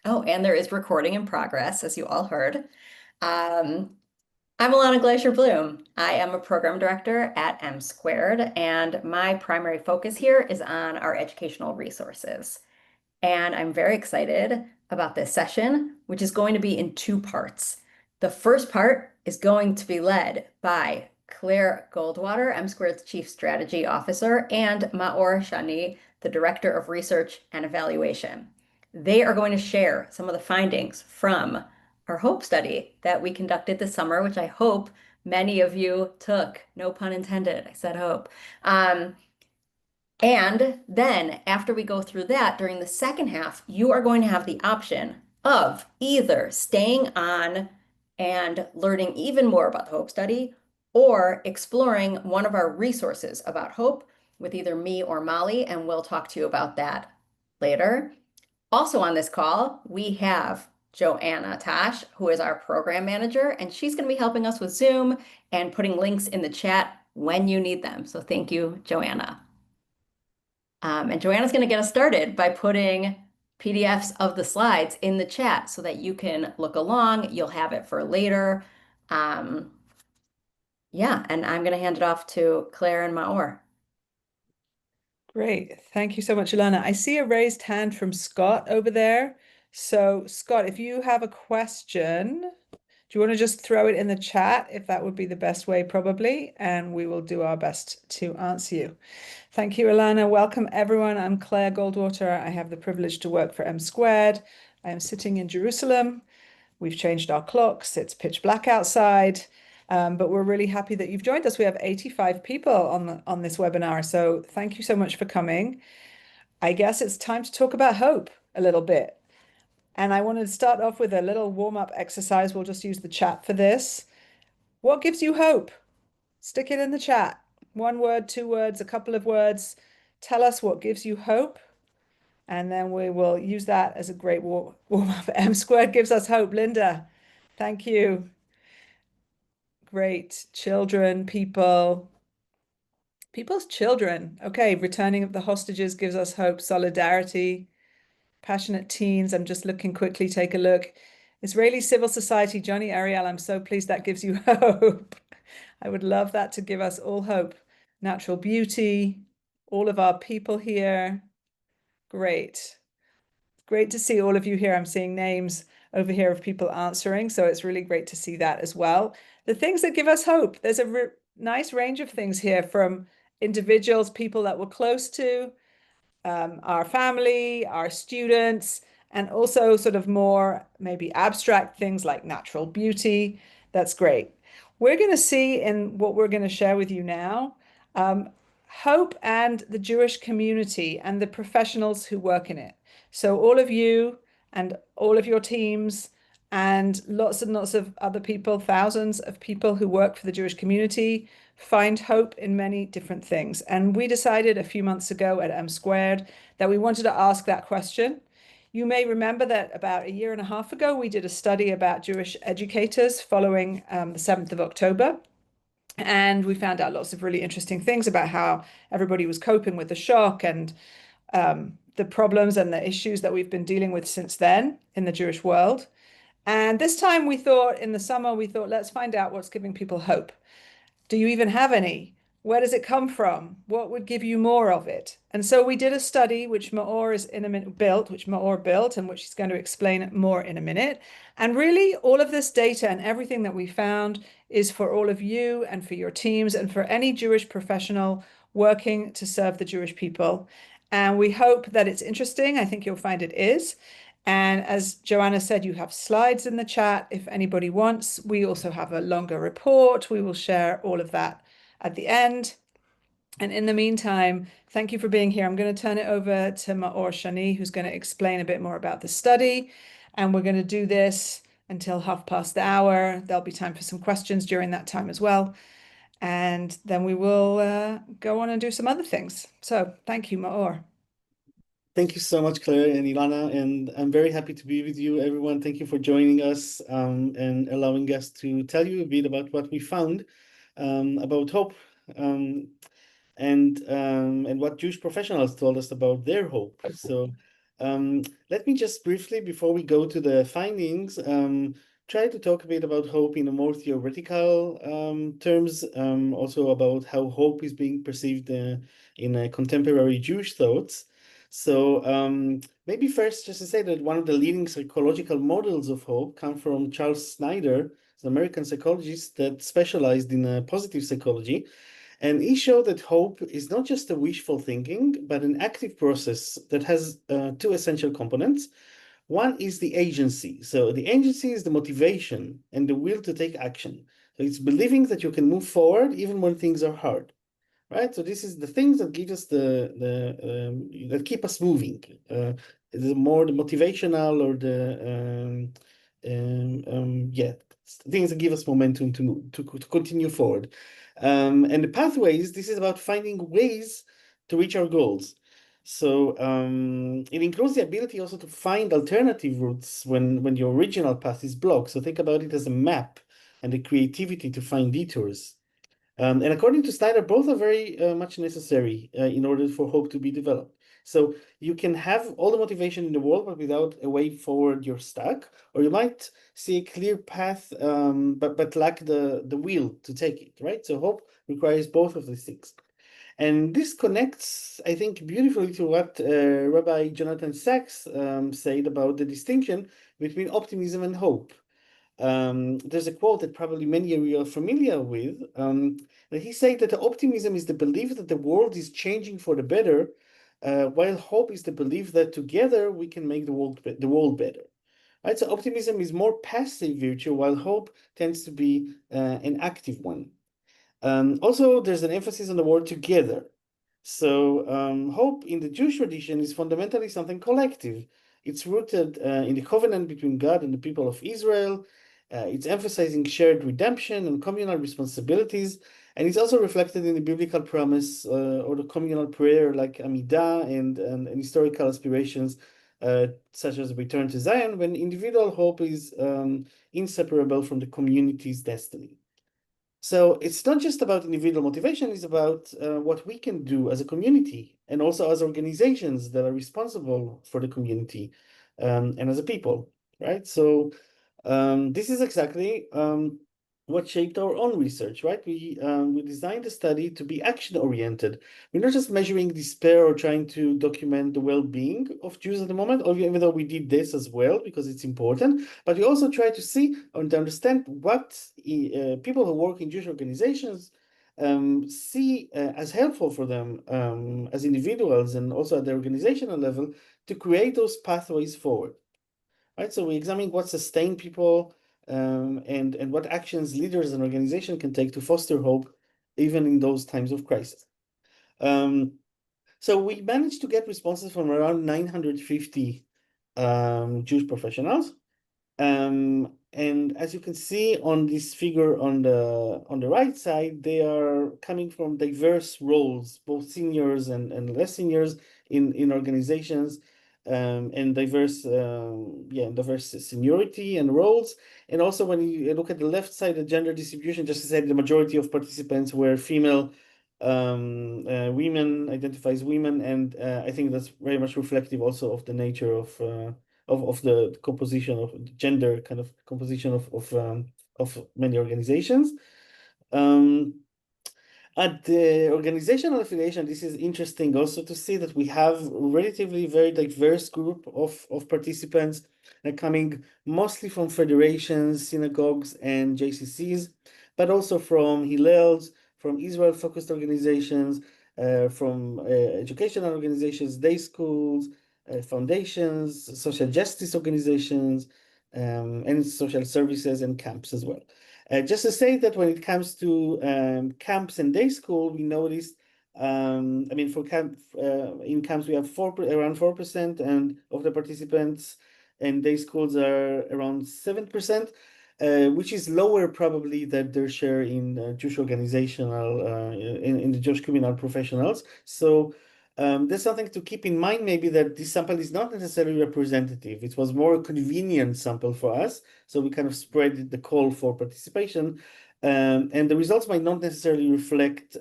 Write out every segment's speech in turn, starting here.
Oh, and there is recording in progress, as you all heard. Um, I'm Alana Glacier Bloom. I am a program director at M Squared, and my primary focus here is on our educational resources. And I'm very excited about this session, which is going to be in two parts. The first part is going to be led by Claire Goldwater, M Squared's Chief Strategy Officer, and Maor Shani, the Director of Research and Evaluation. They are going to share some of the findings from our HOPE study that we conducted this summer, which I hope many of you took. No pun intended. I said hope. Um, and then after we go through that, during the second half, you are going to have the option of either staying on and learning even more about the Hope Study or exploring one of our resources about hope with either me or Molly, and we'll talk to you about that later. Also on this call, we have Joanna Tosh, who is our program manager, and she's going to be helping us with Zoom and putting links in the chat when you need them. So thank you, Joanna. And Joanna's going to get us started by putting PDFs of the slides in the chat so that you can look along. You'll have it for later. Um, yeah, and I'm going to hand it off to Claire and Maor. Great. Thank you so much, Alana. I see a raised hand from Scott over there. So Scott, if you have a question, do you want to just throw it in the chat if that would be the best way, probably, and we will do our best to answer you. Thank you, Alana. Welcome, everyone. I'm Claire Goldwater. I have the privilege to work for M Squared. I am sitting in Jerusalem. We've changed our clocks. It's pitch black outside. But we're really happy that you've joined us. We have 85 people on this webinar. So thank you so much for coming. I guess it's time to talk about hope a little bit. And I wanted to start off with a little warm-up exercise. We'll just use the chat for this. What gives you hope? Stick it in the chat. 1 word, 2 words, a couple of words. Tell us what gives you hope. And then we will use that as a great warm-up. M Squared gives us hope. Linda, thank you. Great. Children, people's children. Okay, returning of the hostages gives us hope. Solidarity. Passionate teens. I'm just looking quickly, take a look. Israeli civil society, Johnny Ariel, I'm so pleased that gives you hope. I would love that to give us all hope. Natural beauty, all of our people here. Great. Great to see all of you here. I'm seeing names over here of people answering, so it's really great to see that as well. The things that give us hope, there's a nice range of things here, from individuals, people that we're close to, our family, our students, and also sort of more maybe abstract things like natural beauty. That's great. We're going to see in what we're going to share with you now, hope and the Jewish community and the professionals who work in it. So all of you and all of your teams and lots of other people, thousands of people who work for the Jewish community, find hope in many different things. And we decided a few months ago at M Squared that we wanted to ask that question. You may remember that about a year and a half ago, we did a study about Jewish educators following the 7th of October. And we found out lots of really interesting things about how everybody was coping with the shock and the problems and the issues that we've been dealing with since then in the Jewish world. And this time we thought, in the summer, we thought, let's find out what's giving people hope. Do you even have any? Where does it come from? What would give you more of it? And so we did a study which Maor built, and which he's going to explain more in a minute. And really, all of this data and everything that we found is for all of you and for your teams and for any Jewish professional working to serve the Jewish people. And we hope that it's interesting. I think you'll find it is. And as Joanna said, you have slides in the chat if anybody wants. We also have a longer report. We will share all of that at the end. And in the meantime, thank you for being here. I'm going to turn it over to Maor Shani, who's going to explain a bit more about the study. And we're going to do this until 1:30. There'll be time for some questions during that time as well. And then we will go on and do some other things. So thank you, Maor. Thank you so much, Claire and Ilana, and I'm very happy to be with you, everyone. Thank you for joining us and allowing us to tell you a bit about what we found about hope and what Jewish professionals told us about their hope. So Let me just briefly, before we go to the findings, try to talk a bit about hope in a more theoretical terms, also about how hope is being perceived in contemporary Jewish thoughts. So maybe first just to say that one of the leading psychological models of hope come from Charles Snyder, an American psychologist that specialized in positive psychology. And he showed that hope is not just a wishful thinking, but an active process that has two essential components. One is the agency. So the agency is the motivation and the will to take action. So it's believing that you can move forward even when things are hard, right? So this is the things that give us that keep us moving. The more the motivational or things that give us momentum to continue forward. And the pathways, this is about finding ways to reach our goals. So it includes the ability also to find alternative routes when your original path is blocked. So think about it as a map and the creativity to find detours. And according to Snyder, both are very much necessary in order for hope to be developed. So you can have all the motivation in the world, but without a way forward, you're stuck. Or you might see a clear path, but lack the will to take it, right? So hope requires both of these things. And this connects, I think, beautifully to what Rabbi Jonathan Sachs said about the distinction between optimism and hope. There's a quote that probably many of you are familiar with, that he said that optimism is the belief that the world is changing for the better, while hope is the belief that together we can make the world better. Right? So optimism is more passive virtue, while hope tends to be an active one. Also, there's an emphasis on the word together. So hope in the Jewish tradition is fundamentally something collective. It's rooted in the covenant between God and the people of Israel. It's emphasizing shared redemption and communal responsibilities. And it's also reflected in the biblical promise or the communal prayer like Amidah and historical aspirations such as return to Zion, when individual hope is inseparable from the community's destiny. So it's not just about individual motivation, it's about what we can do as a community and also as organizations that are responsible for the community and as a people, right? So this is exactly what shaped our own research, right? We designed the study to be action-oriented. We're not just measuring despair or trying to document the well-being of Jews at the moment, even though we did this as well because it's important, but we also try to see and to understand what people who work in Jewish organizations see as helpful for them as individuals and also at the organizational level to create those pathways forward. Right, so we examine what sustain people and what actions leaders and organization can take to foster hope, even in those times of crisis. So we managed to get responses from around 950 Jewish professionals. And as you can see on this figure on the right side, they are coming from diverse roles, both seniors and less seniors in organizations. And diverse seniority and roles. And also when you look at the left side, the gender distribution, just to say the majority of participants were female, women, identifies women, and I think that's very much reflective also of the nature of the composition of the gender kind of composition of many organizations. At the organizational affiliation, this is interesting also to see that we have a relatively very diverse group of participants coming mostly from federations, synagogues, and JCCs, but also from Hillels, from Israel-focused organizations, from educational organizations, day schools, foundations, social justice organizations, and social services and camps as well. Just to say that when it comes to camps and day school, we noticed, I mean, for in camps, we have around 4%, and of the participants, and day schools are around 7%, which is lower probably than their share in Jewish organizational, in the Jewish communal professionals. So there's something to keep in mind, maybe, that this sample is not necessarily representative. It was more a convenient sample for us. So we kind of spread the call for participation. And the results might not necessarily reflect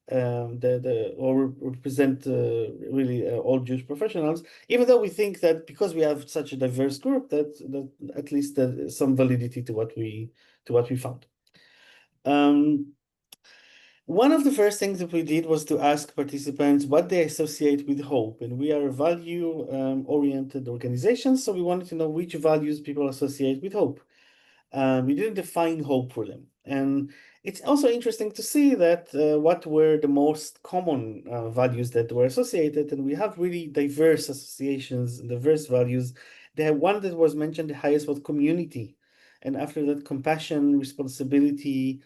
or represent really all Jewish professionals, even though we think that because we have such a diverse group that at least some validity to what we found. One of the first things that we did was to ask participants what they associate with hope, and we are a value oriented organization, so we wanted to know which values people associate with hope. We didn't define hope for them. And it's also interesting to see that what were the most common values that were associated, and we have really diverse associations, diverse values. The one that was mentioned the highest was community. And after that, compassion, responsibility,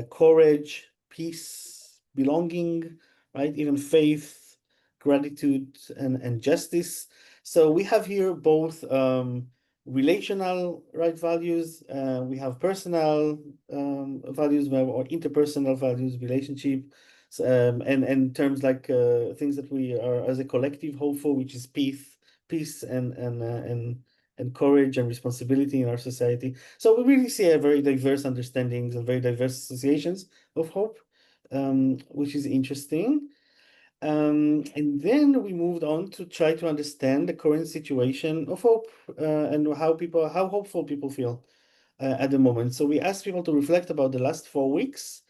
courage, peace, belonging, right? Even faith, gratitude, and justice. So we have here both relational right values, we have personal values or interpersonal values, relationship, and terms like things that we are as a collective hopeful, which is peace and courage and responsibility in our society. So we really see a very diverse understandings and very diverse associations of hope, which is interesting. And then we moved on to try to understand the current situation of hope and how hopeful people feel at the moment. So we asked people to reflect about the last 4 weeks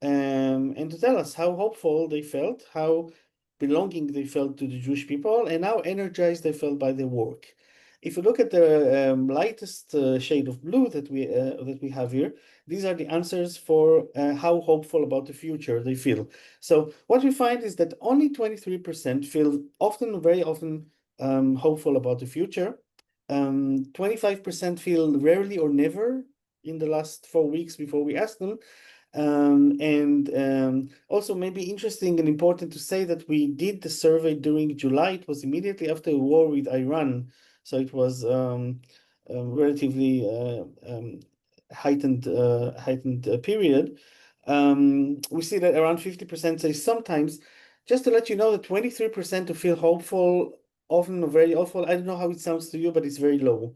and to tell us how hopeful they felt, how belonging they felt to the Jewish people, and how energized they felt by their work. If you look at the lightest shade of blue that we have here, these are the answers for how hopeful about the future they feel. So what we find is that only 23% feel very often hopeful about the future. 25% feel rarely or never in the last 4 weeks before we asked them. Also maybe interesting and important to say that we did the survey during July. It was immediately after the war with Iran. So it was relatively heightened period. We see that around 50% say sometimes. Just to let you know that 23% to feel hopeful, often very awful. I don't know how it sounds to you, but it's very low.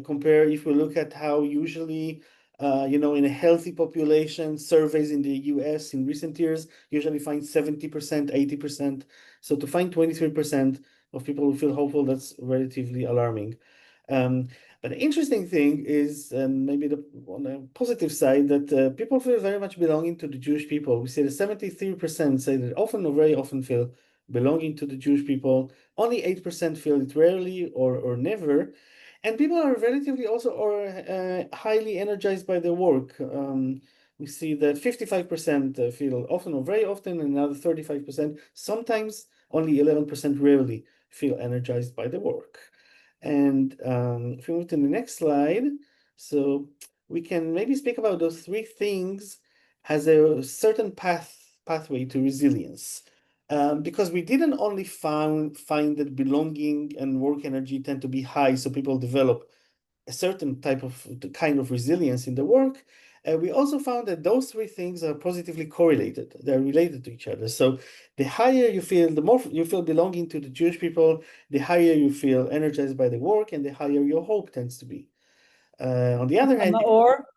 Compare if we look at how usually in a healthy population, surveys in the US in recent years usually find 70%, 80%. So to find 23% of people who feel hopeful, that's relatively alarming. But the interesting thing is, maybe on the positive side, that people feel very much belonging to the Jewish people. We see that 73% say that often or very often feel belonging to the Jewish people. Only 8% feel it rarely or never. And people are relatively also highly energized by their work. We see that 55% feel often or very often, and another 35%, sometimes only 11% rarely feel energized by their work. And if we move to the next slide, so we can maybe speak about those 3 things as a certain pathway to resilience. Because we didn't only find that belonging and work energy tend to be high, so people develop a certain kind of resilience in the work. We also found that those 3 things are positively correlated. They're related to each other. So the higher you feel, the more you feel belonging to the Jewish people, the higher you feel energized by the work, and the higher your hope tends to be. On the other hand,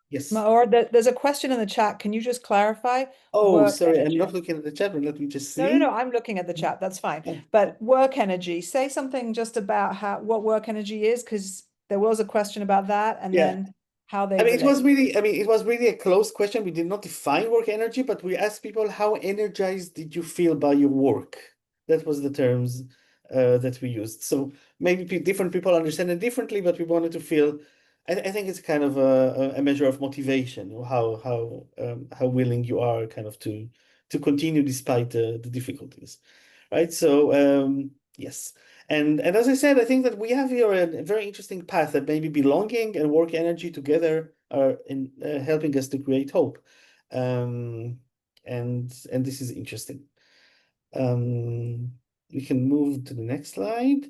yes. Maor, there's a question in the chat. Can you just clarify? Oh, sorry, energy. I'm not looking at the chat, but let me just see. No, I'm looking at the chat. That's fine. But work energy, say something just about what work energy is, because there was a question about that, and then how they relate. it was really a close question. We did not define work energy, but we asked people, how energized did you feel by your work? That was the terms that we used. So maybe different people understand it differently, but we wanted to feel, I think it's kind of a measure of motivation, how willing you are kind of to continue despite the difficulties, right? So yes. And as I said, I think that we have here a very interesting path that maybe belonging and work energy together are helping us to create hope. And this is interesting. We can move to the next slide.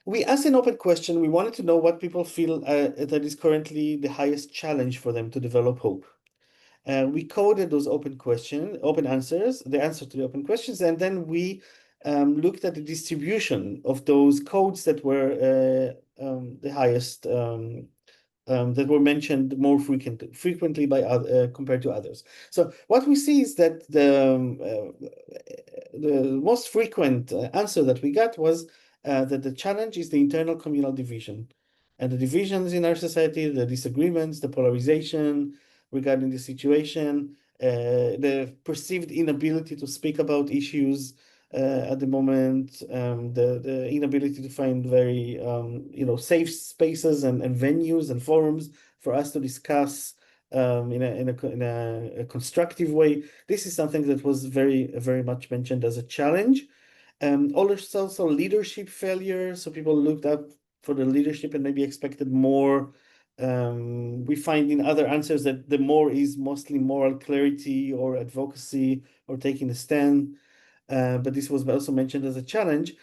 We asked an open question. We wanted to know what people feel that is currently the highest challenge for them to develop hope. We coded those open answers, the answer to the open questions, and then we looked at the distribution of those codes that were the highest that were mentioned more frequently by compared to others. So what we see is that the most frequent answer that we got was that the challenge is the internal communal division. And the divisions in our society, the disagreements, the polarization regarding the situation, the perceived inability to speak about issues at the moment, the inability to find very safe spaces and venues and forums for us to discuss in a constructive way. This is something that was very much mentioned as a challenge. Also leadership failure. So people looked up for the leadership and maybe expected more. We find in other answers that the more is mostly moral clarity or advocacy or taking a stand. But this was also mentioned as a challenge.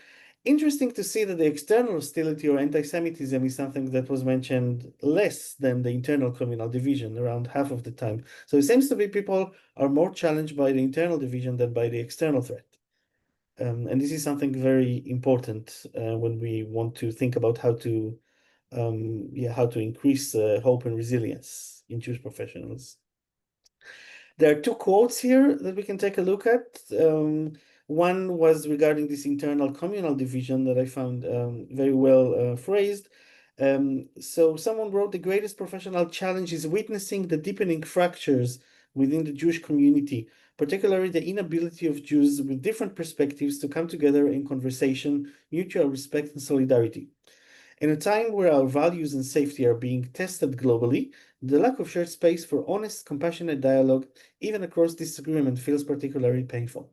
Interesting to see that the external hostility or anti-Semitism is something that was mentioned less than the internal communal division, around half of the time. So it seems to be people are more challenged by the internal division than by the external threat. And this is something very important when we want to think about how to increase hope and resilience in Jewish professionals. There are two quotes here that we can take a look at. One was regarding this internal communal division that I found very well phrased. So someone wrote, "The greatest professional challenge is witnessing the deepening fractures within the Jewish community, particularly the inability of Jews with different perspectives to come together in conversation, mutual respect, and solidarity. In a time where our values and safety are being tested globally, the lack of shared space for honest, compassionate dialogue, even across disagreement, feels particularly painful."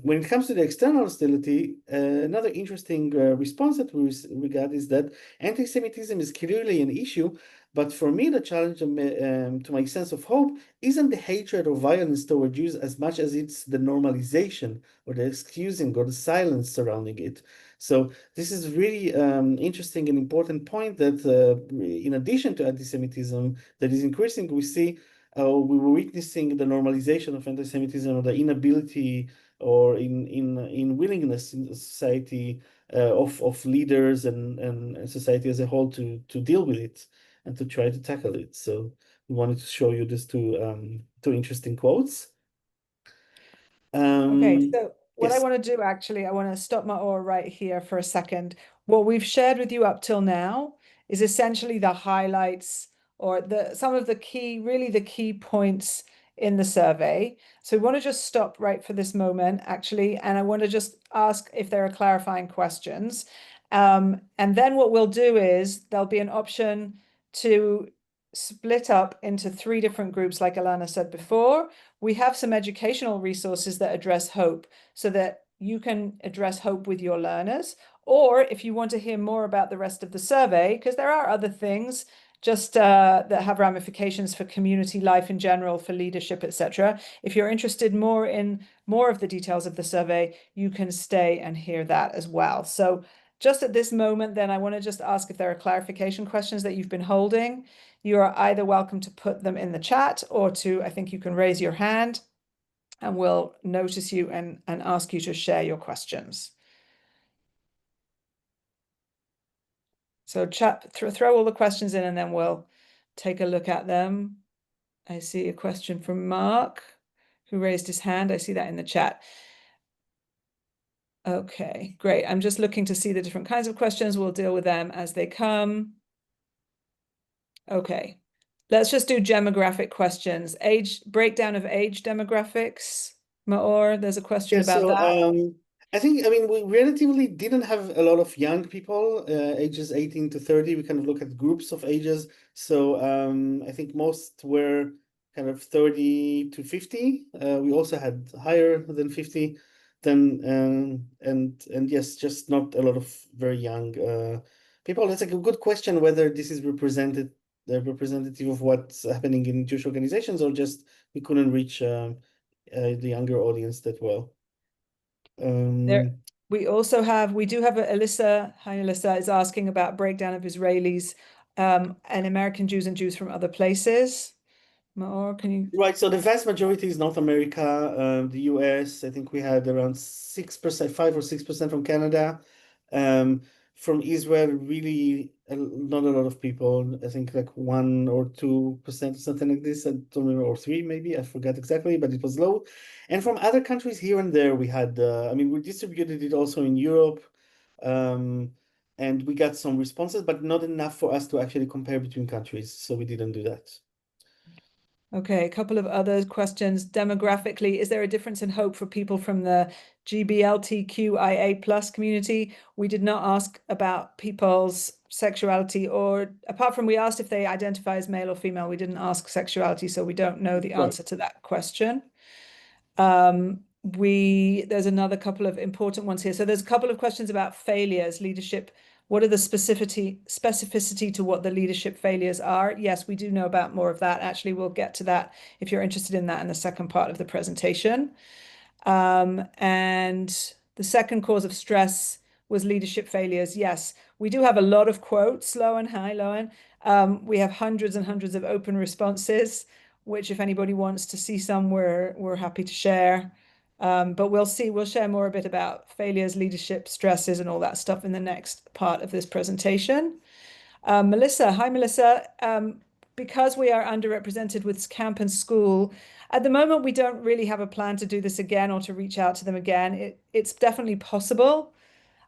When it comes to the external hostility, another interesting response that we got is that anti-Semitism is clearly an issue, but for me, the challenge to my sense of hope isn't the hatred or violence toward Jews as much as it's the normalization or the excusing or the silence surrounding it. So this is really interesting and important point that in addition to anti-Semitism that is increasing, we were witnessing the normalization of anti-Semitism or the inability or in willingness in the society of leaders and society as a whole to deal with it and to try to tackle it. So we wanted to show you these two interesting quotes. Okay, so what I Yes. want to do actually, I want to stop Maor right here for a second. What we've shared with you up till now is essentially the highlights or some of the key points in the survey. So we want to just stop right for this moment, actually, and I want to just ask if there are clarifying questions. And then what we'll do is there'll be an option to split up into 3 different groups, like Alana said before. We have some educational resources that address hope so that you can address hope with your learners. Or if you want to hear more about the rest of the survey, because there are other things just that have ramifications for community life in general, for leadership, etc. If you're interested more in more of the details of the survey, you can stay and hear that as well. So just at this moment, then I want to just ask if there are clarification questions that you've been holding. You are either welcome to put them in the chat or I think you can raise your hand and we'll notice you and ask you to share your questions. So throw all the questions in and then we'll take a look at them. I see a question from Mark, who raised his hand. I see that in the chat. Okay, great. I'm just looking to see the different kinds of questions. We'll deal with them as they come. Okay, let's just do demographic questions. Breakdown of age demographics. Maor, there's a question about that. We relatively didn't have a lot of young people, ages 18 to 30. We kind of look at groups of ages. So I think most were kind of 30 to 50. We also had higher than 50. And yes, just not a lot of very young people. That's a good question whether this is representative of what's happening in Jewish organizations or just we couldn't reach the younger audience that well. We do have Alyssa. Hi, Alyssa is asking about breakdown of Israelis and American Jews and Jews from other places. Maor, can you? Right, so the vast majority is North America, the US. I think we had around 6%, 5 or 6% from Canada. from Israel, really not a lot of people. I think like 1 or 2%, something like this. I don't remember, or 3 maybe. I forgot exactly, but it was low. And from other countries here and there, we had. I mean, we distributed it also in Europe, and we got some responses, but not enough for us to actually compare between countries. So we didn't do that. Okay, a couple of other questions. Demographically, is there a difference in hope for people from the GBLTQIA plus community? We did not ask about people's sexuality, or apart from we asked if they identify as male or female, we didn't ask sexuality, so we don't know the Right. answer to that question. There's another couple of important ones here. So there's a couple of questions about failures, leadership. What are the specificity to what the leadership failures are? Yes, we do know about more of that. Actually, we'll get to that if you're interested in that in the second part of the presentation. And the second cause of stress was leadership failures. Yes, we do have a lot of quotes, Loan. Hi, Loan. We have hundreds and hundreds of open responses, which if anybody wants to see some, we're happy to share. But we'll share more a bit about failures, leadership, stresses, and all that stuff in the next part of this presentation. Melissa, hi, Melissa. Because we are underrepresented with camp and school, at the moment, we don't really have a plan to do this again or to reach out to them again. It's definitely possible.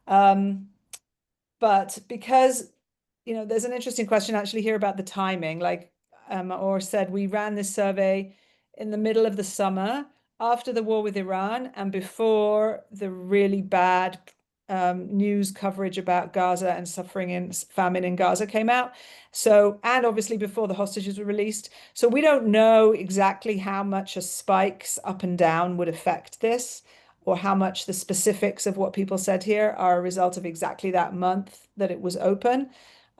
But because, there's an interesting question actually here about the timing. Like Maor said, we ran this survey in the middle of the summer after the war with Iran and before the really bad news coverage about Gaza and suffering and famine in Gaza came out. So, and obviously before the hostages were released. So we don't know exactly how much a spikes up and down would affect this, or how much the specifics of what people said here are a result of exactly that month that it was open.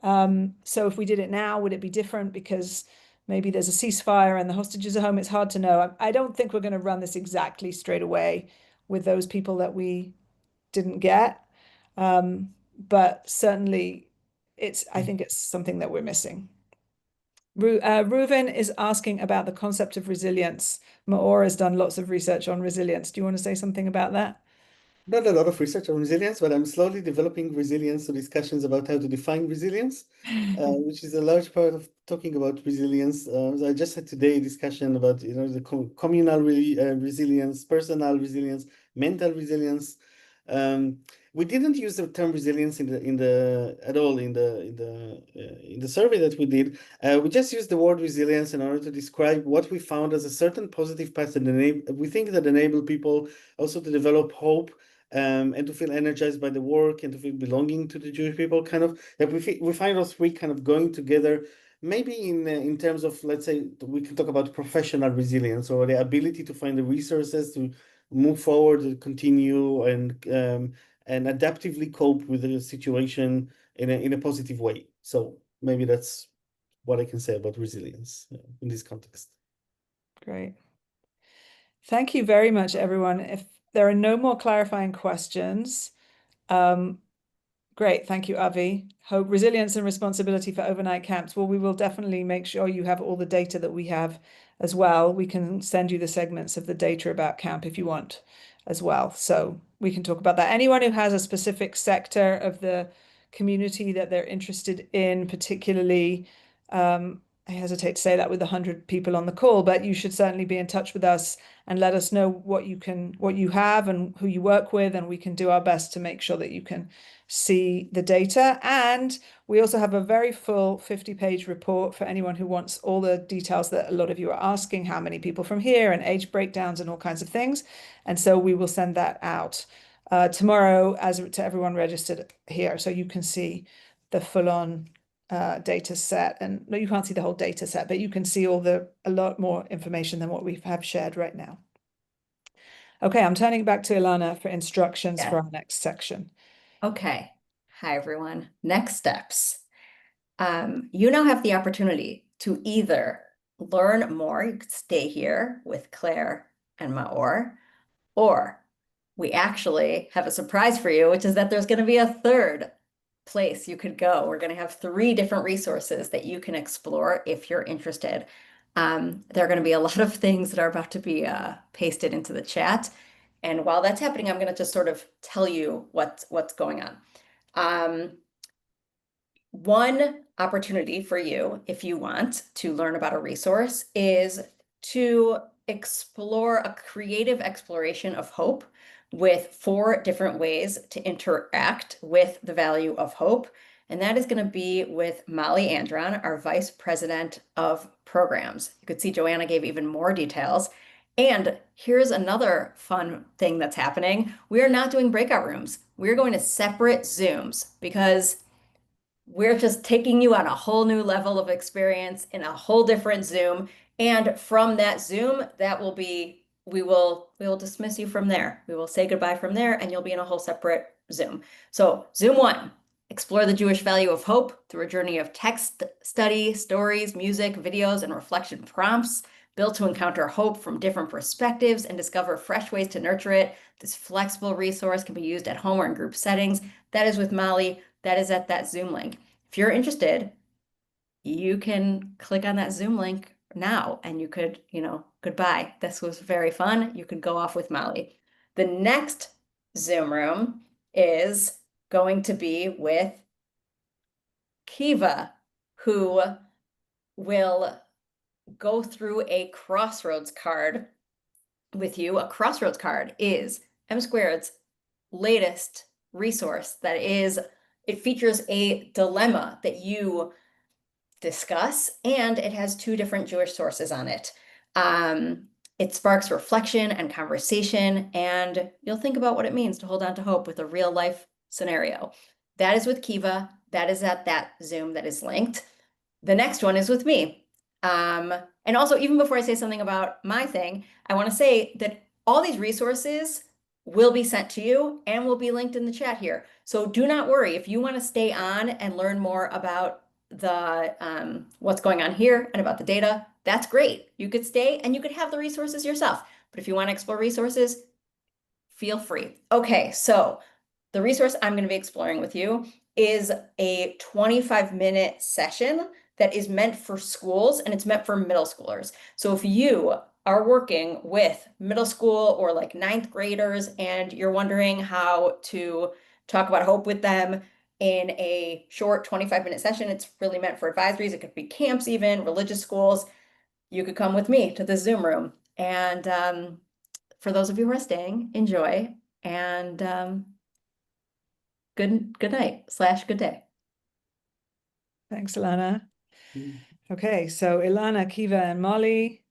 So if we did it now, would it be different because maybe there's a ceasefire and the hostages are home? It's hard to know. I don't think we're going to run this exactly straight away with those people that we didn't get. But certainly I think it's something that we're missing. Reuven is asking about the concept of resilience. Maor has done lots of research on resilience. Do you want to say something about that? Not a lot of research on resilience, but I'm slowly developing resilience to discussions about how to define resilience, which is a large part of talking about resilience. So I just had today a discussion about the communal resilience, personal resilience, mental resilience. We didn't use the term resilience at all in the survey that we did. We just used the word resilience in order to describe what we found as a certain positive pattern. We think that enable people also to develop hope. And to feel energized by the work and to feel belonging to the Jewish people, kind of that we find those three kind of going together. Maybe in terms of, let's say, we can talk about professional resilience or the ability to find the resources to move forward, to continue, and adaptively cope with the situation in a positive way. So maybe that's what I can say about resilience in this context. Great. Thank you very much, everyone. If there are no more clarifying questions, great. Thank you, Avi. Hope, resilience and responsibility for overnight camps. Well, we will definitely make sure you have all the data that we have as well. We can send you the segments of the data about camp if you want as well. So we can talk about that. Anyone who has a specific sector of the community that they're interested in, particularly, I hesitate to say that with 100 people on the call, but you should certainly be in touch with us and let us know what you have and who you work with, and we can do our best to make sure that you can see the data. And we also have a very full 50-page report for anyone who wants all the details that a lot of you are asking, how many people from here and age breakdowns and all kinds of things. And so we will send that out tomorrow to everyone registered here, so you can see the full-on data set. And no, you can't see the whole data set, but you can see a lot more information than what we have shared right now. Okay, I'm turning back to Ilana for instructions for our next section. Okay. Hi, everyone. Next steps. You now have the opportunity to either learn more, you could stay here with Claire and Maor, or we actually have a surprise for you, which is that there's going to be a third place you could go. We're going to have 3 different resources that you can explore if you're interested. There are going to be a lot of things that are about to be pasted into the chat. And while that's happening, I'm going to just sort of tell you what's going on. one opportunity for you, if you want to learn about a resource, is to explore a creative exploration of hope with 4 different ways to interact with the value of hope. And that is going to be with Molly Andron, our Vice President of Programs. You could see Joanna gave even more details. And here's another fun thing that's happening. We are not doing breakout rooms. We're going to separate Zooms because we're just taking you on a whole new level of experience in a whole different Zoom. And from that Zoom, we will dismiss you from there. We will say goodbye from there, and you'll be in a whole separate Zoom. So Zoom 1, explore the Jewish value of hope through a journey of text study, stories, music, videos, and reflection prompts built to encounter hope from different perspectives and discover fresh ways to nurture it. This flexible resource can be used at home or in group settings. That is with Molly. That is at that Zoom link. If you're interested, you can click on that Zoom link now and you could, goodbye. This was very fun. You could go off with Molly. The next Zoom room is going to be with Kiva, who will go through a crossroads card with you. A crossroads card is M Squared's latest resource it features a dilemma that you discuss, and it has 2 different Jewish sources on it. It sparks reflection and conversation, and you'll think about what it means to hold on to hope with a real life scenario. That is with Kiva. That is at that Zoom that is linked. The next one is with me. And also, even before I say something about my thing, I want to say that all these resources will be sent to you and will be linked in the chat here. So do not worry. If you want to stay on and learn more about the what's going on here and about the data, that's great. You could stay and you could have the resources yourself. But if you want to explore resources, feel free. Okay, so the resource I'm going to be exploring with you is a 25-minute session that is meant for schools, and it's meant for middle schoolers. So if you are working with middle school or like 9th graders and you're wondering how to talk about hope with them in a short 25-minute session, it's really meant for advisories. It could be camps, even religious schools. You could come with me to the Zoom room. And for those of you who are staying, enjoy, and good night/good day. Thanks, Ilana. Mm. Okay, so Ilana, Kiva, and Molly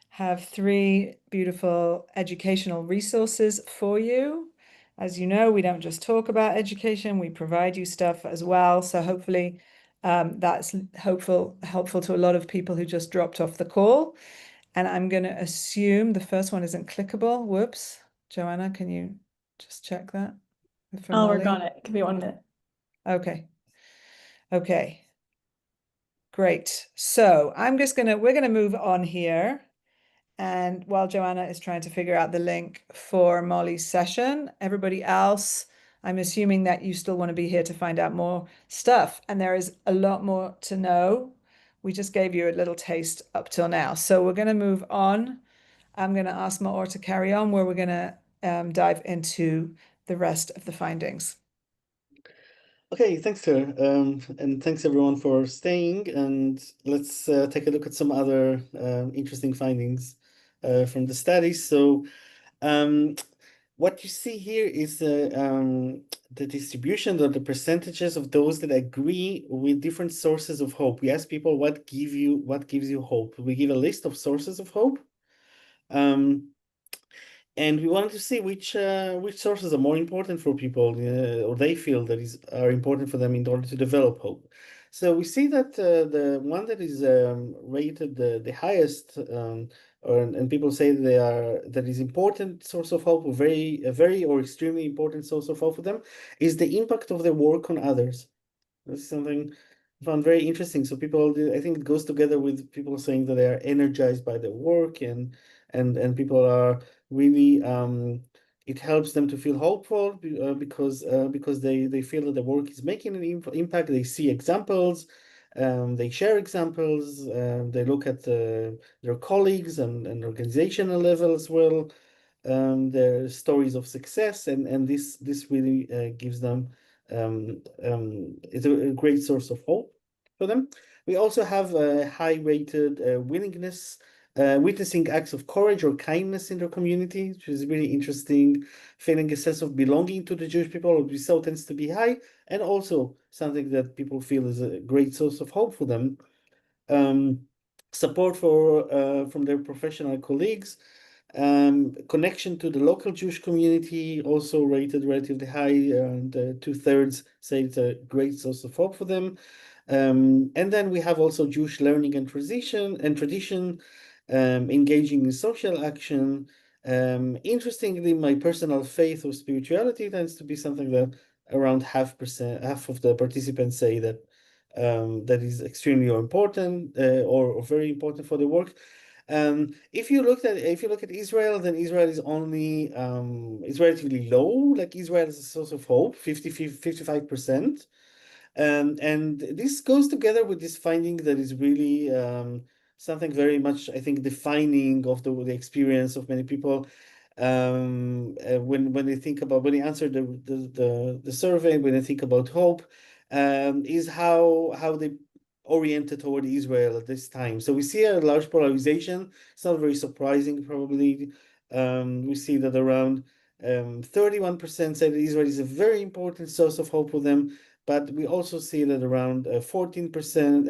have 3 beautiful educational resources for you. As you know, we don't just talk about education, we provide you stuff as well. So hopefully that's helpful to a lot of people who just dropped off the call. And I'm going to assume the first one isn't clickable. Whoops. Joanna, can you just check that? I'll work on it. Give me 1 minute. Okay. Okay. Great. So we're gonna move on here. And while Joanna is trying to figure out the link for Molly's session, everybody else, I'm assuming that you still want to be here to find out more stuff. And there is a lot more to know. We just gave you a little taste up till now. So we're going to move on. I'm going to ask Maor to carry on, where we're going to dive into the rest of the findings. Okay, thanks, Claire. And thanks everyone for staying. And let's take a look at some other interesting findings from the study. So what you see here is the distribution or the percentages of those that agree with different sources of hope. We ask people what gives you hope. We give a list of sources of hope. And we wanted to see which sources are more important for people, or they feel that are important for them in order to develop hope. So we see that the one that is rated the highest, and people say that is important source of hope, a very or extremely important source of hope for them, is the impact of their work on others. This is something I found very interesting. So I think it goes together with people saying that they are energized by their work, and people are really it helps them to feel hopeful because they feel that the work is making an impact. They see examples, they share examples, they look at their colleagues and organizational level as well, their stories of success, and this really gives them it's a great source of hope. for them. We also have a high-rated willingness, witnessing acts of courage or kindness in their community, which is really interesting. Feeling a sense of belonging to the Jewish people, which so tends to be high, and also something that people feel is a great source of hope for them. Support from their professional colleagues, connection to the local Jewish community, also rated relatively high, and 2/3 say it's a great source of hope for them. And then we have also Jewish learning and tradition, engaging in social action. Interestingly, my personal faith or spirituality tends to be something that around half of the participants say that that is extremely important or very important for the work. If you look at Israel, then Israel is only it's relatively low. Like Israel is a source of hope, 55%. And this goes together with this finding that is really something very much, I think, defining of the experience of many people when they think about, when they answer the survey, when they think about hope, is how they oriented toward Israel at this time. So we see a large polarization. It's not very surprising, probably. We see that around 31% say that Israel is a very important source of hope for them, but we also see that around 14%,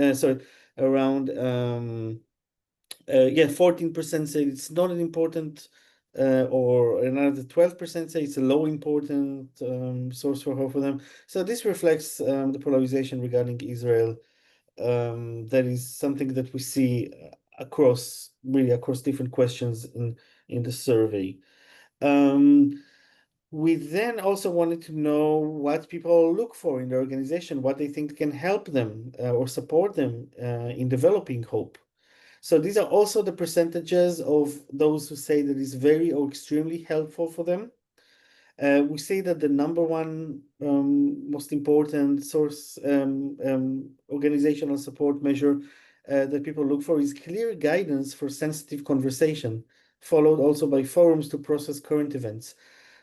around 14% say it's not an important, or another 12% say it's a low important source for hope for them. So this reflects the polarization regarding Israel. That is something that we see across different questions in the survey. We then also wanted to know what people look for in the organization, what they think can help them or support them in developing hope. So these are also the percentages of those who say that is very or extremely helpful for them. We say that the number one most important source organizational support measure that people look for is clear guidance for sensitive conversation, followed also by forums to process current events.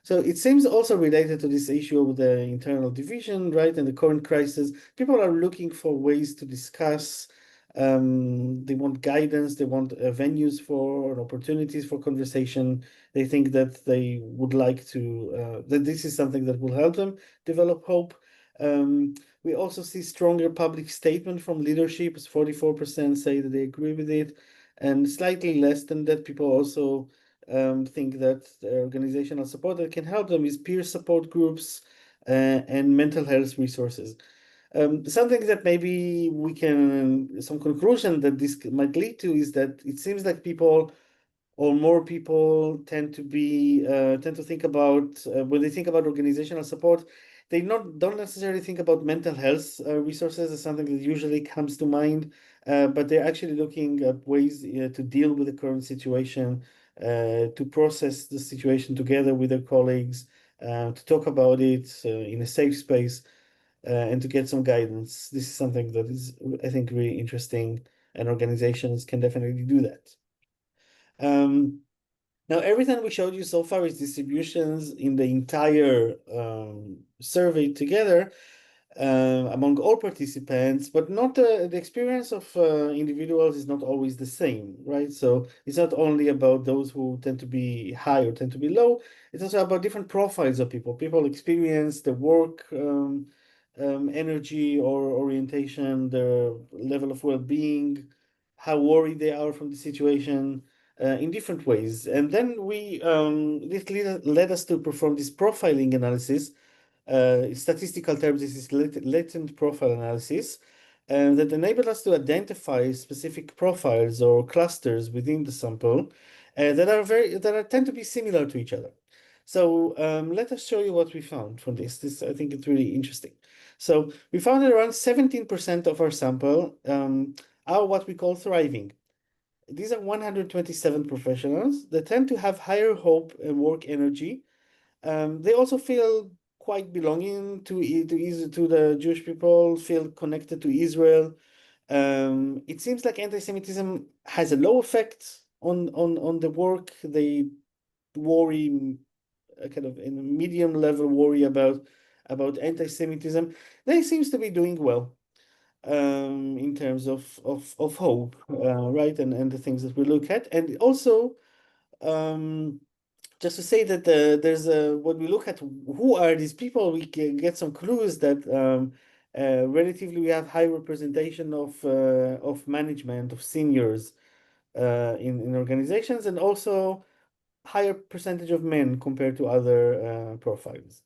So it seems also related to this issue of the internal division, right, and the current crisis. People are looking for ways to discuss. They want guidance. They want venues for opportunities for conversation. They think that they would like to, that this is something that will help them develop hope. We also see stronger public statement from leadership. 44% say that they agree with it, and slightly less than that, people also think that the organizational support that can help them is peer support groups and mental health resources. Something that maybe we can, some conclusion that this might lead to is that it seems like people or more people tend to think about when they think about organizational support, they don't necessarily think about mental health resources as something that usually comes to mind, but they're actually looking at ways to deal with the current situation, to process the situation together with their colleagues, to talk about it in a safe space, and to get some guidance. This is something that is, I think, really interesting, and organizations can definitely do that. Now, everything we showed you so far is distributions in the entire survey together among all participants, but not the experience of individuals is not always the same, right? So it's not only about those who tend to be high or tend to be low, it's also about different profiles of people. People experience the work energy or orientation, their level of well-being, how worried they are from the situation, in different ways. And then this led us to perform this profiling analysis. In statistical terms, this is latent profile analysis, that enabled us to identify specific profiles or clusters within the sample that tend to be similar to each other. So let us show you what we found from this. I think it's really interesting. So we found that around 17% of our sample are what we call thriving. These are 127 professionals that tend to have higher hope and work energy. They also feel quite belonging to the Jewish people, feel connected to Israel. It seems like anti-Semitism has a low effect on the work. They worry, kind of in a medium level worry about anti-Semitism. They seems to be doing well. in terms of hope, right? And the things that we look at. And also, just to say that there's when we look at who are these people, we can get some clues that relatively we have high representation of management, of seniors in organizations, and also higher percentage of men compared to other profiles.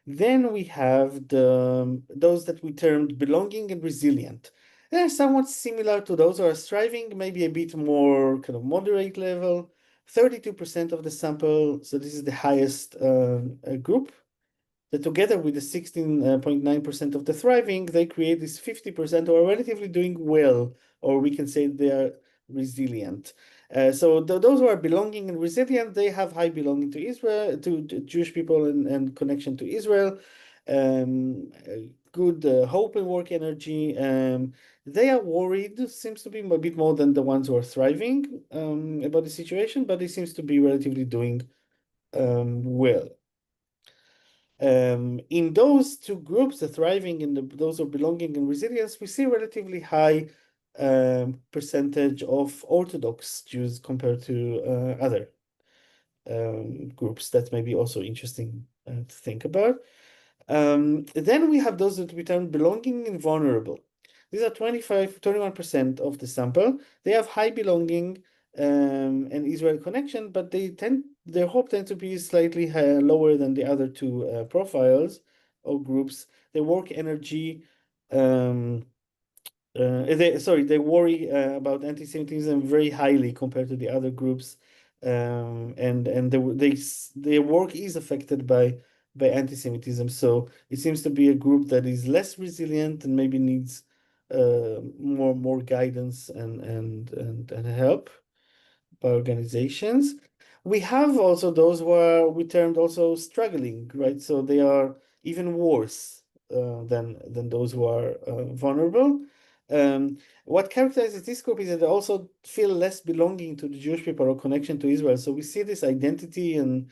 Then we have those that we termed belonging and resilient. They're somewhat similar to those who are striving, maybe a bit more kind of moderate level. 32% of the sample, so this is the highest group, that together with the 16.9% of the thriving, they create this 50% who are relatively doing well, or we can say they are resilient. So those who are belonging and resilient, they have high belonging to Israel, to Jewish people and connection to Israel, good hope and work energy. They are worried, seems to be a bit more than the ones who are thriving about the situation, but they seems to be relatively doing well. In those two groups, the thriving and those of belonging and resilience, we see relatively high percentage of Orthodox Jews compared to other groups. That may be also interesting to think about. Then we have those that we term belonging and vulnerable. These are 21% of the sample. They have high belonging and Israel connection, but their hope tends to be slightly lower than the other two profiles or groups. Their work energy, they worry about anti-Semitism very highly compared to the other groups, and their work is affected by anti-Semitism. So it seems to be a group that is less resilient and maybe needs more guidance and help by organizations. We have also those who are we termed also struggling, right? So they are even worse than those who are vulnerable. What characterizes this group is that they also feel less belonging to the Jewish people or connection to Israel. So we see this identity and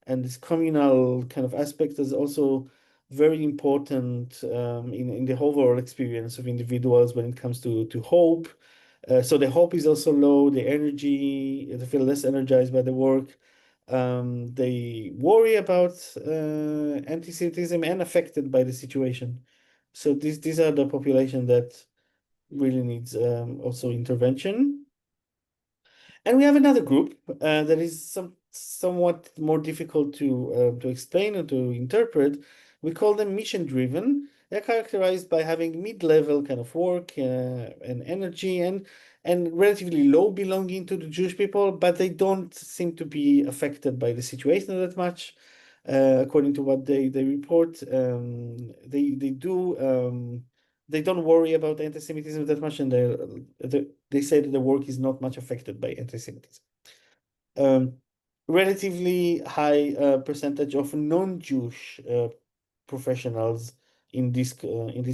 this communal kind of aspect as also very important in the overall experience of individuals when it comes to hope. So the hope is also low, the energy, they feel less energized by the work. They worry about anti-Semitism and affected by the situation. So these are the population that really needs also intervention. And we have another group that is somewhat more difficult to explain or to interpret. We call them mission-driven. They're characterized by having mid-level kind of work and energy and relatively low belonging to the Jewish people, but they don't seem to be affected by the situation that much. According to what they report, they don't worry about anti-Semitism that much, and they say that the work is not much affected by anti-Semitism. Relatively high percentage of non-Jewish professionals in this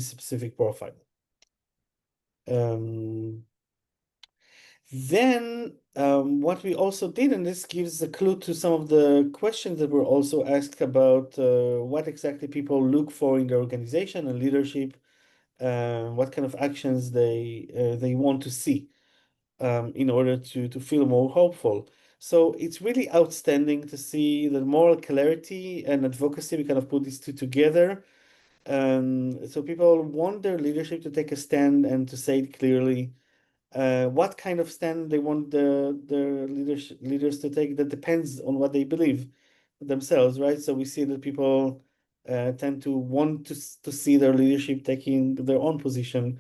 specific profile. Then what we also did, and this gives a clue to some of the questions that were also asked about what exactly people look for in their organization and leadership, what kind of actions they want to see in order to feel more hopeful. So it's really outstanding to see the moral clarity and advocacy. We kind of put these two together. So people want their leadership to take a stand and to say it clearly. What kind of stand they want their leaders to take, that depends on what they believe themselves, right? So we see that people tend to want to see their leadership taking their own position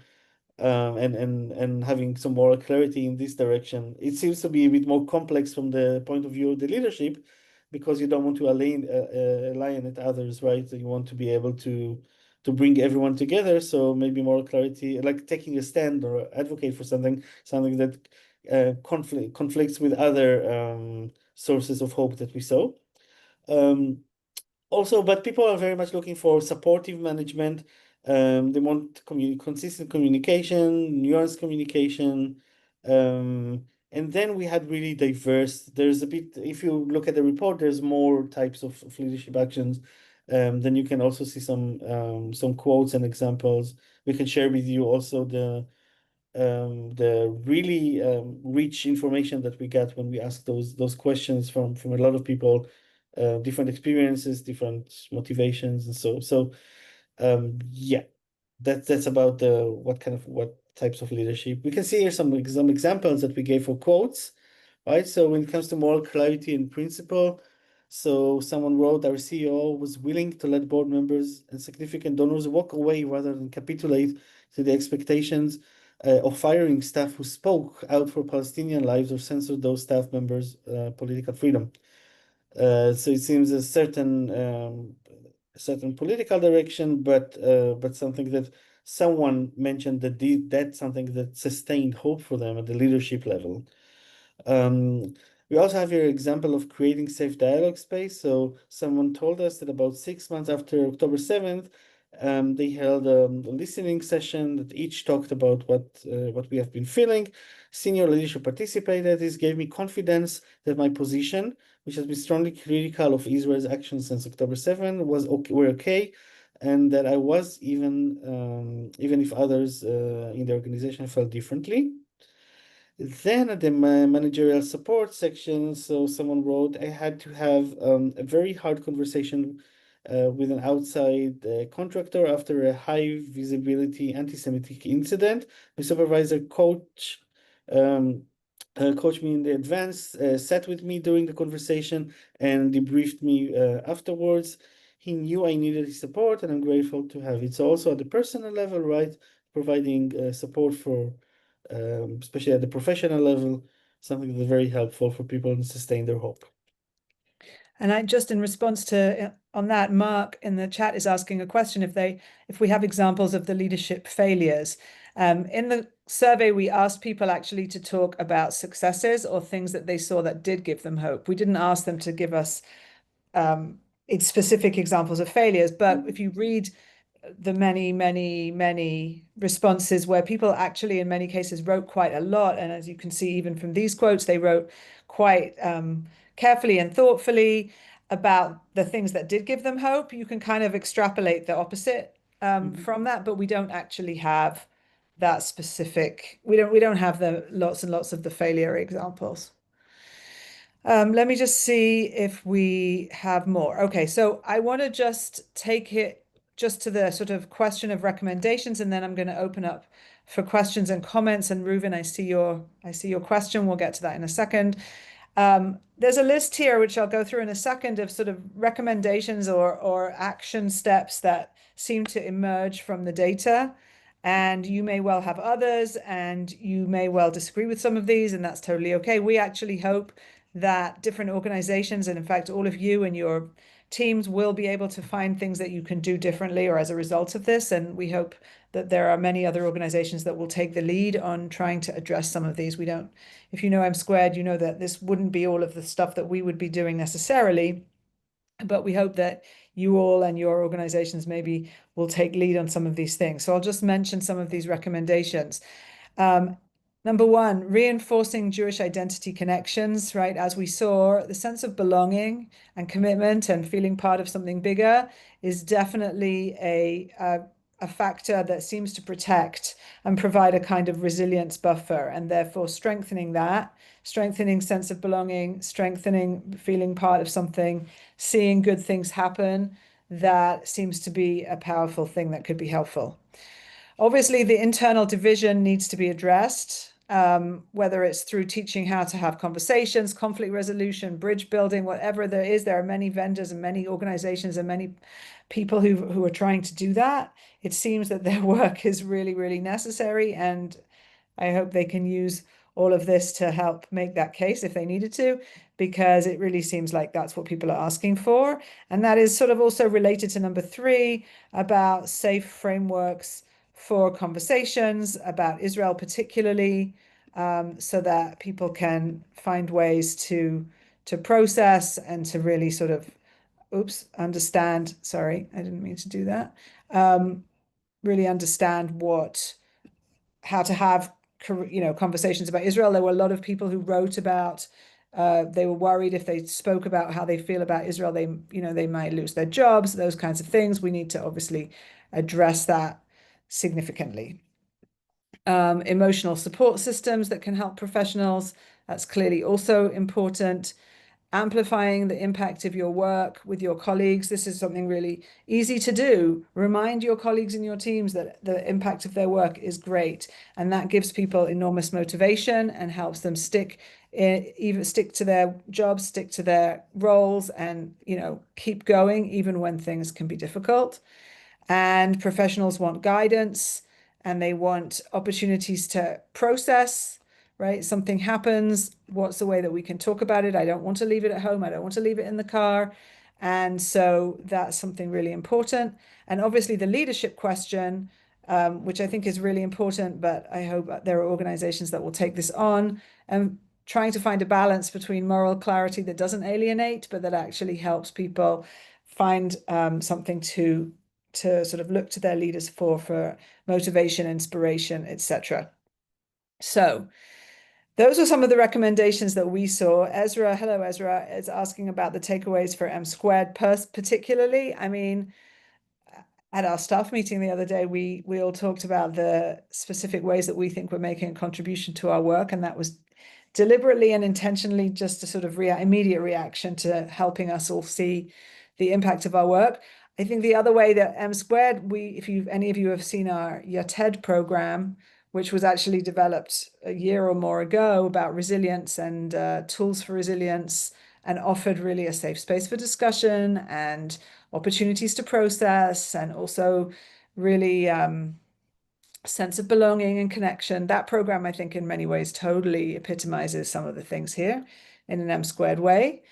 and having some more clarity in this direction. It seems to be a bit more complex from the point of view of the leadership, because you don't want to alienate others, right? You want to be able to bring everyone together. So maybe more clarity, like taking a stand or advocate for something that conflicts with other sources of hope that we saw. Also, but people are very much looking for supportive management. They want consistent communication, nuanced communication. And then we had really diverse, there's a bit, if you look at the report, there's more types of leadership actions then you can also see some quotes and examples. We can share with you also the really rich information that we got when we asked those questions from a lot of people, different experiences, different motivations, and so yeah, that's about what types of leadership. We can see here some examples that we gave for quotes, right? So when it comes to moral clarity and principle, so someone wrote, our CEO was willing to let board members and significant donors walk away rather than capitulate to the expectations of firing staff who spoke out for Palestinian lives or censored those staff members' political freedom. So it seems a certain political direction, but something that someone mentioned that that's something that sustained hope for them at the leadership level. We also have here an example of creating safe dialogue space. So someone told us that about 6 months after October 7th, they held a listening session that each talked about what we have been feeling. Senior leadership participated. This gave me confidence that my position, which has been strongly critical of Israel's actions since October 7th, were okay, and that I was even if others in the organization felt differently. Then at the managerial support section, so someone wrote, I had to have a very hard conversation with an outside contractor after a high visibility anti-Semitic incident. My supervisor coached me in the advance, sat with me during the conversation and debriefed me afterwards. He knew I needed his support and I'm grateful to have it. So also at the personal level, right, providing support for especially at the professional level, something that's very helpful for people to sustain their hope. And I just in response to on that, Mark in the chat is asking a question if we have examples of the leadership failures. In the survey, we asked people actually to talk about successes or things that they saw that did give them hope. We didn't ask them to give us specific examples of failures, but if you read the many responses where people actually in many cases wrote quite a lot, and as you can see even from these quotes, they wrote quite carefully and thoughtfully about the things that did give them hope. You can kind of extrapolate the opposite from that, but we don't actually have that specific. We don't have the lots and lots of the failure examples. Let me just see if we have more. Okay, so I want to just take it just to the sort of question of recommendations, and then I'm going to open up for questions and comments. And Reuven, I see your question. We'll get to that in a second. There's a list here, which I'll go through in a second, of sort of recommendations or action steps that seem to emerge from the data. And you may well have others, and you may well disagree with some of these, and that's totally okay. We actually hope that different organizations, and in fact, all of you and your teams will be able to find things that you can do differently or as a result of this. And we hope that there are many other organizations that will take the lead on trying to address some of these. If you know M Squared, you know that this wouldn't be all of the stuff that we would be doing necessarily, but we hope that you all and your organizations maybe will take lead on some of these things. So I'll just mention some of these recommendations. Number one, reinforcing Jewish identity connections, right? As we saw, the sense of belonging and commitment and feeling part of something bigger is definitely a factor that seems to protect and provide a kind of resilience buffer, and therefore strengthening sense of belonging, strengthening feeling part of something, seeing good things happen, that seems to be a powerful thing that could be helpful. Obviously, the internal division needs to be addressed, whether it's through teaching how to have conversations, conflict resolution, bridge building, whatever there is. There are many vendors and many organizations and many people who are trying to do that. It seems that their work is really, really necessary, and I hope they can use all of this to help make that case if they needed to, because it really seems like that's what people are asking for. And that is sort of also related to number 3 about safe frameworks for conversations about Israel particularly, so that people can find ways to process and to really sort of understand. Sorry, I didn't mean to do that. Really understand how to have conversations about Israel. There were a lot of people who wrote about They were worried if they spoke about how they feel about Israel, they might lose their jobs, those kinds of things. We need to obviously address that significantly. Emotional support systems that can help professionals, that's clearly also important. Amplifying the impact of your work with your colleagues. This is something really easy to do. Remind your colleagues in your teams that the impact of their work is great. And that gives people enormous motivation and helps them stick to their jobs, stick to their roles, and keep going even when things can be difficult. And professionals want guidance and they want opportunities to process, right? Something happens. What's the way that we can talk about it? I don't want to leave it at home. I don't want to leave it in the car. And so that's something really important. And obviously the leadership question, which I think is really important, but I hope there are organizations that will take this on, and trying to find a balance between moral clarity that doesn't alienate, but that actually helps people find something to sort of look to their leaders for motivation, inspiration, etc. So those are some of the recommendations that we saw. Ezra, hello Ezra, is asking about the takeaways for M squared particularly. I mean, at our staff meeting the other day, we all talked about the specific ways that we think we're making a contribution to our work, and that was deliberately and intentionally just a sort of immediate reaction to helping us all see the impact of our work. I think the other way that M squared, if any of you have seen our Yated program, which was actually developed a year or more ago about resilience and tools for resilience, and offered really a safe space for discussion and opportunities to process, and also really sense of belonging and connection. That program, I think, in many ways totally epitomizes some of the things here in an M squared way.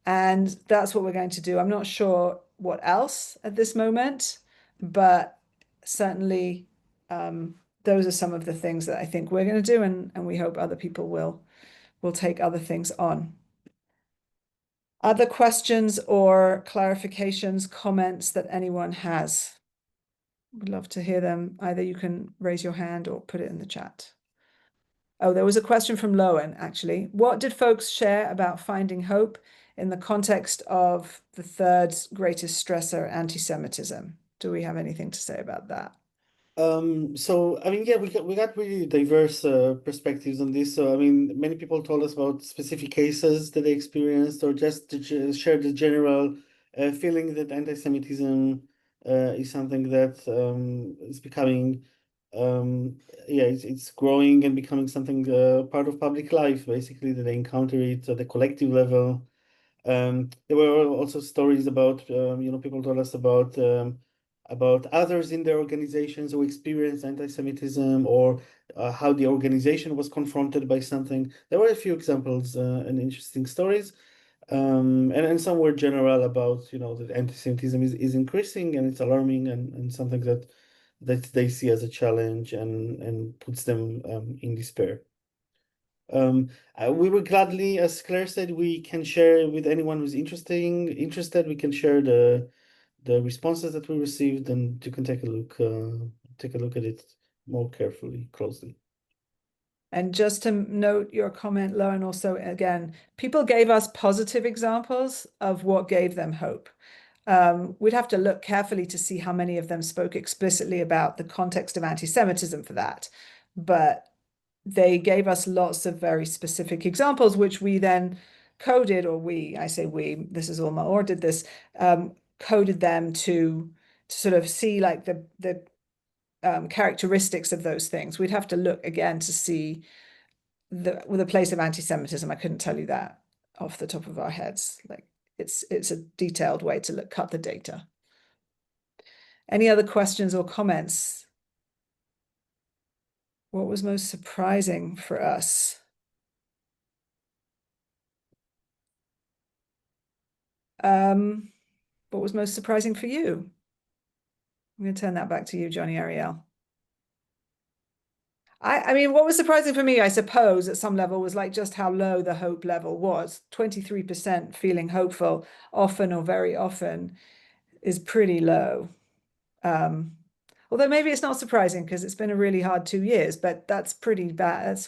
And that's what we're going to do. I'm not sure what else at this moment, but certainly those are some of the things that I think we're going to do, and we hope other people will take other things on. Other questions or clarifications, comments that anyone has? Would love to hear them. Either you can raise your hand or put it in the chat. Oh, there was a question from Lowen, actually. What did folks share about finding hope in the context of the third greatest stressor, anti-Semitism? Do we have anything to say about that? So I mean, yeah, we got really diverse perspectives on this. So I mean, many people told us about specific cases that they experienced, or just to share the general feeling that anti-Semitism is something that is becoming, yeah, it's growing and becoming something part of public life, basically, that they encounter it at the collective level. There were also stories about, people told us about others in their organizations who experienced anti-Semitism, or how the organization was confronted by something. There were a few examples and interesting stories, and some were general about, that anti-Semitism is increasing and it's alarming, and something that they see as a challenge and puts them in despair. We will gladly, as Claire said, we can share with anyone who's interested. We can share the responses that we received, and you can take a look at it more carefully, closely. And just to note your comment, Lauren, also, again, people gave us positive examples of what gave them hope. We'd have to look carefully to see how many of them spoke explicitly about the context of anti-Semitism for that. But they gave us lots of very specific examples, which we then coded, or I say we, this is all Maor did this, coded them to sort of see like the characteristics of those things. We'd have to look again to see the place of anti-Semitism. I couldn't tell you that off the top of our heads. Like it's a detailed way to cut the data. Any other questions or comments? What was most surprising for us? What was most surprising for you? I'm going to turn that back to you, Johnny Ariel. I mean, what was surprising for me, I suppose, at some level, was like just how low the hope level was. 23% feeling hopeful, often or very often, is pretty low. Although maybe it's not surprising because it's been a really hard 2 years, but that's pretty bad.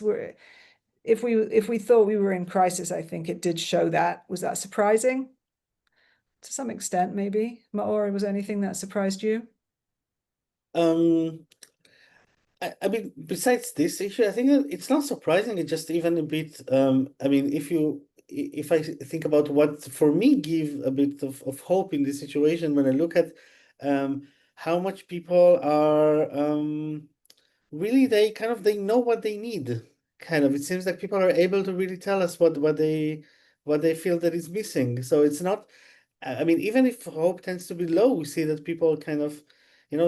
if we thought we were in crisis, I think it did show that. Was that surprising? To some extent, maybe. Maor, was anything that surprised you? Um, I mean, besides this issue, I think that it's not surprising. It's just even a bit. I mean, if I think about what for me give a bit of hope in this situation, when I look at how much people are really they know what they need. Kind of, it seems like people are able to really tell us what they feel that is missing. So it's not. I mean, even if hope tends to be low, we see that people kind of, they're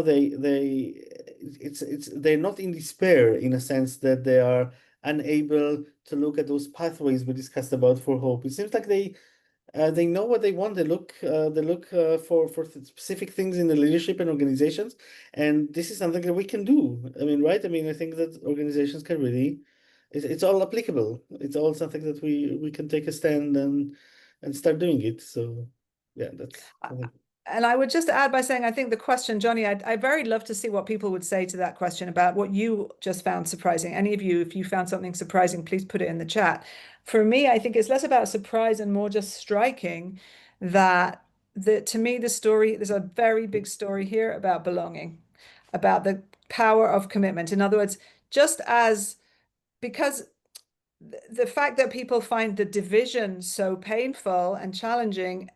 not in despair in a sense that they are unable to look at those pathways we discussed about for hope. It seems like they know what they want. They look for specific things in the leadership and organizations, and this is something that we can do. I mean, right? I mean, I think that organizations can really, it's all applicable. It's all something that we can take a stand and start doing it. So yeah, that's. And I would just add by saying, I think the question, Johnny, I'd very love to see what people would say to that question about what you just found surprising. Any of you, if you found something surprising, please put it in the chat. For me, I think it's less about surprise and more just striking that to me, there's a very big story here about belonging, about the power of commitment. In other words, just as because the fact that people find the division so painful and challenging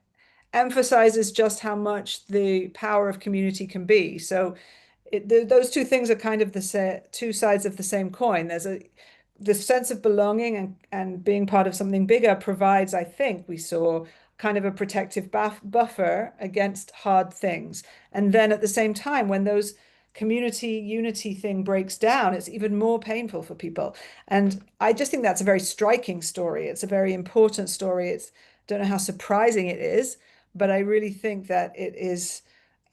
emphasizes just how much the power of community can be. So those two things are kind of the two sides of the same coin. There's the sense of belonging and being part of something bigger provides, I think we saw, kind of a protective buffer against hard things. And then at the same time, when those community unity thing breaks down, it's even more painful for people. And I just think that's a very striking story. It's a very important story. Don't know how surprising it is, but I really think that it is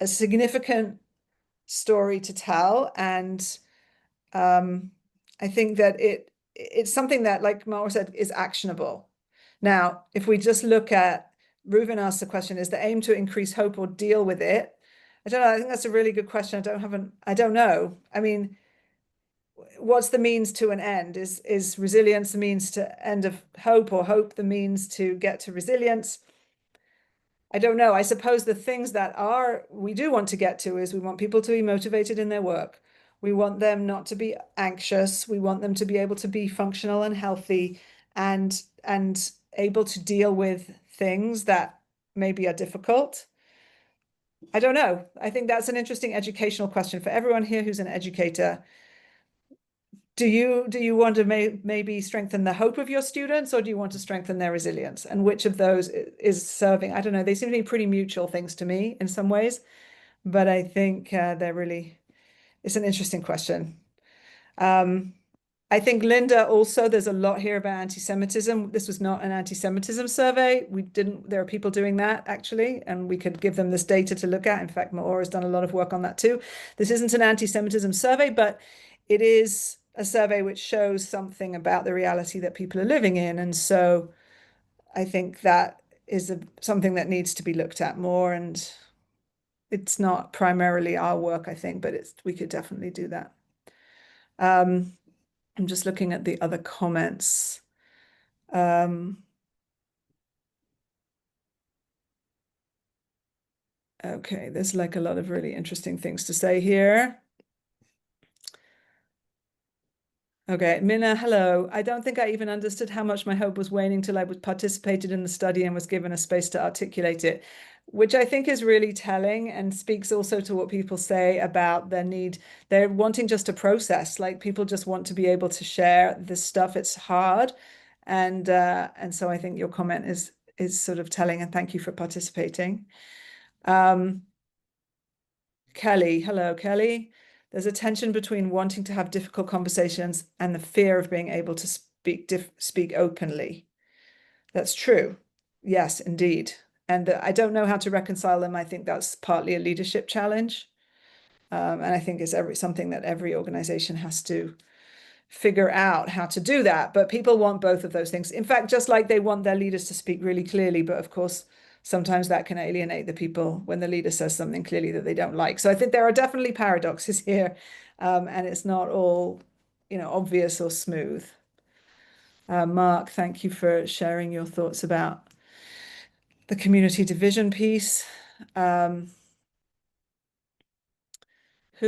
a significant story to tell. And I think that it's something that, like Maor said, is actionable. Now, if we just look at, Reuven asked the question, is the aim to increase hope or deal with it? I don't know. I think that's a really good question. I don't know. I mean, what's the means to an end? Is resilience the means to end of hope, or hope the means to get to resilience? I don't know. I suppose the things that we do want to get to is we want people to be motivated in their work. We want them not to be anxious. We want them to be able to be functional and healthy and able to deal with things that maybe are difficult. I don't know. I think that's an interesting educational question for everyone here who's an educator. Do you want to maybe strengthen the hope of your students, or do you want to strengthen their resilience? And which of those is serving? I don't know. They seem to be pretty mutual things to me in some ways, but I think it's an interesting question. I think, Linda, also, there's a lot here about anti-Semitism. This was not an anti-Semitism survey. There are people doing that, actually, and we could give them this data to look at. In fact, Maor has done a lot of work on that too. This isn't an anti-Semitism survey, but it is a survey which shows something about the reality that people are living in. And so I think that is something that needs to be looked at more. And it's not primarily our work, I think, but we could definitely do that. I'm just looking at the other comments. Okay, there's like a lot of really interesting things to say here. Okay, Minna, hello. I don't think I even understood how much my hope was waning till I participated in the study and was given a space to articulate it, which I think is really telling and speaks also to what people say about their need. They're wanting just a process, like people just want to be able to share this stuff. It's hard. And so I think your comment is sort of telling, and thank you for participating. Kelly, hello, Kelly. There's a tension between wanting to have difficult conversations and the fear of being able to speak openly. That's true. Yes, indeed. And I don't know how to reconcile them. I think that's partly a leadership challenge. And I think it's something that every organization has to figure out how to do that. But people want both of those things. In fact, just like they want their leaders to speak really clearly, but of course, sometimes that can alienate the people when the leader says something clearly that they don't like. So I think there are definitely paradoxes here, and it's not all, obvious or smooth. Mark, thank you for sharing your thoughts about the community division piece. Who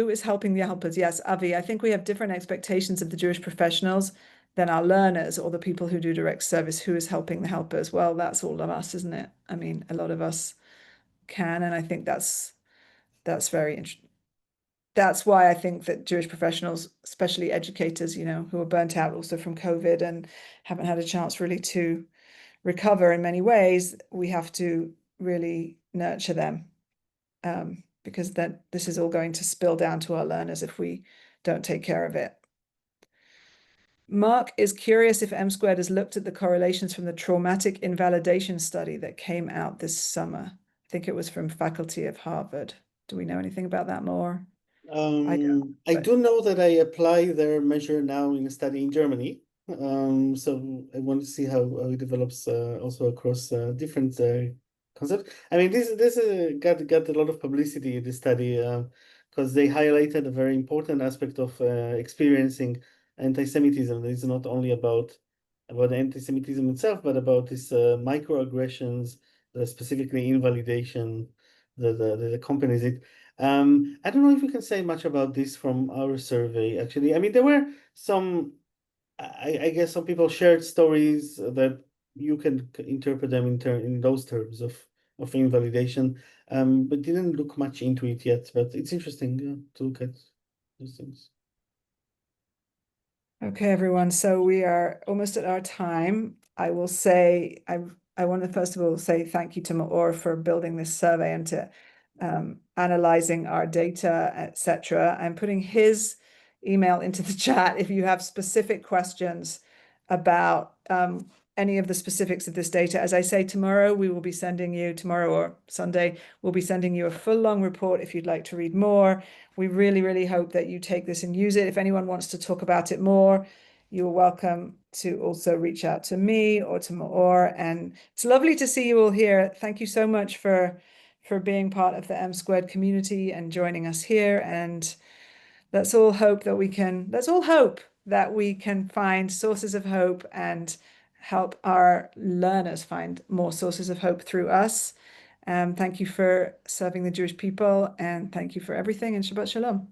is helping the helpers? Yes, Avi, I think we have different expectations of the Jewish professionals than our learners or the people who do direct service. Who is helping the helpers? Well, that's all of us, isn't it? I mean, a lot of us can, and I think that's very interesting. That's why I think that Jewish professionals, especially educators, you know, who are burnt out also from COVID and haven't had a chance really to recover in many ways, we have to really nurture them, because then this is all going to spill down to our learners if we don't take care of it. Mark is curious if M Squared has looked at the correlations from the traumatic invalidation study that came out this summer. I think it was from faculty of Harvard. Do we know anything about that more? I do know that I apply their measure now in a study in Germany. So I want to see how it develops also across different concepts. I mean, this got a lot of publicity, this study, because they highlighted a very important aspect of experiencing anti-Semitism. It's not only about anti-Semitism itself, but about these microaggressions, specifically invalidation that accompanies it. I don't know if we can say much about this from our survey, actually. I mean, there were some, I guess some people shared stories that you can interpret them in those terms of invalidation, but didn't look much into it yet. But it's interesting to look at those things. Okay, everyone. So we are almost at our time. I will say, I want to first of all say thank you to Maor for building this survey and to analyzing our data, etc. I'm putting his email into the chat if you have specific questions about any of the specifics of this data. As I say, tomorrow or Sunday, we'll be sending you a full long report if you'd like to read more. We really, really hope that you take this and use it. If anyone wants to talk about it more, you're welcome to also reach out to me or to Maor. And it's lovely to see you all here. Thank you so much for being part of the M Squared community and joining us here. And let's all hope that we can find sources of hope and help our learners find more sources of hope through us. Thank you for serving the Jewish people, and thank you for everything, and Shabbat Shalom.